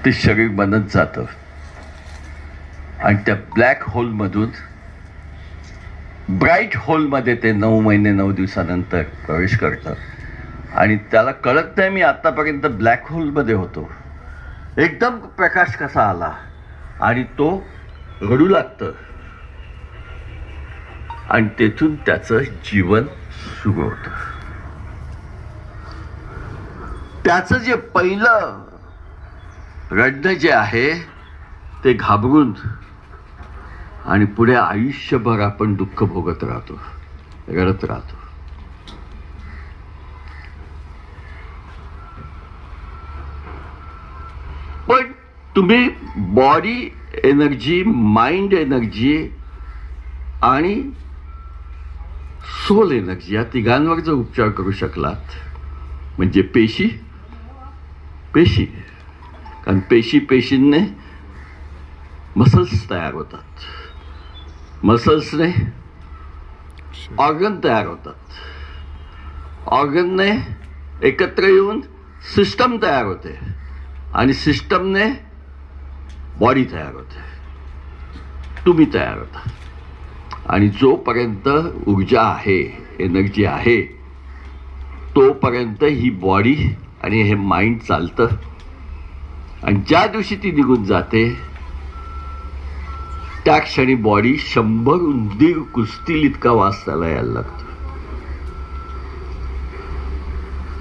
ते शरीर बनत जातं आणि त्या ब्लॅक होलमधून ब्राईट होलमध्ये ते 9 महिने 9 दिवसानंतर प्रवेश करतं आणि त्याला कळत नाही मी आतापर्यंत ब्लॅक होलमध्ये होतो. एकदम प्रकाश कसा आला आणि तो रडू लागतं आणि तेथून त्याचं जीवन सुरू होतं. त्याचं जे पहिलं रडणं जे आहे ते घाबरून आणि पुढे आयुष्यभर आपण दुःख भोगत राहतो, रडत राहतो. पण तुम्ही बॉडी एनर्जी, माइंड एनर्जी आणि सोल एनर्जी या तिघांवर जर उपचार करू शकलात म्हणजे पेशी कारण पेशींने मसल्स तयार होतात, मसल्सने ऑर्गन तयार होतात, ऑर्गनने एकत्र येऊन सिस्टम तयार होते आणि सिस्टमने बॉडी तयार होते, तुम्ही तयार होता. आणि जोपर्यंत ऊर्जा आहे, एनर्जी आहे, तोपर्यंत ही बॉडी आणि हे माइंड चालतं. आणि ज्या दिवशी ती निघून जाते त्या क्षणी बॉडी 100 उंदीर कुस्तील इतका वास त्याला यायला लागतो.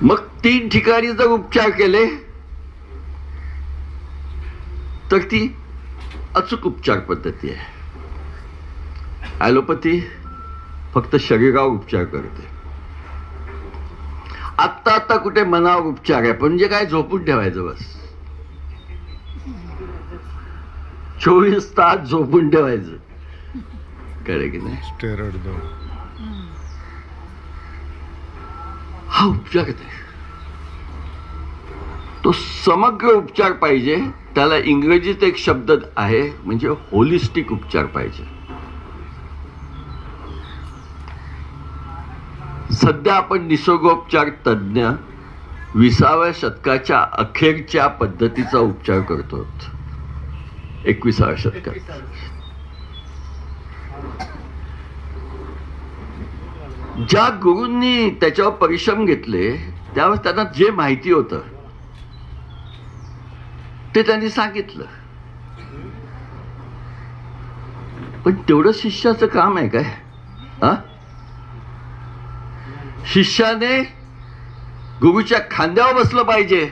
मग 3 ठिकाणी जर उपचार केले तर ती अचूक उपचार पद्धती आहे. ॲलोपॅथी फक्त शरीरावर उपचार करते. आत्ता कुठे मनावर उपचार आहे, पण म्हणजे काय झोपून ठेवायचं बस, 24 तास झोपून ठेवायचं, कळलं की नाही. स्टेरॉइड देऊन हा उपचार आहे. तो समग्र उपचार पाहिजे. त्याला इंग्रजीत एक शब्द आहे म्हणजे होलिस्टिक उपचार पाहिजे. सध्या आपण निसर्गोपचार तज्ञ 20व्या शतकाच्या अखेरच्या पद्धतीचा उपचार करतो, 21व्या शतकात. ज्या गुरूंनी त्याच्यावर परिश्रम घेतले त्यावेळेस त्यांना जे माहिती होतं ते त्यांनी सांगितलं. पण तेवढं शिष्याचं काम आहे काय? हा, शिष्याने गुरुच्या खांद्यावर बसलं पाहिजे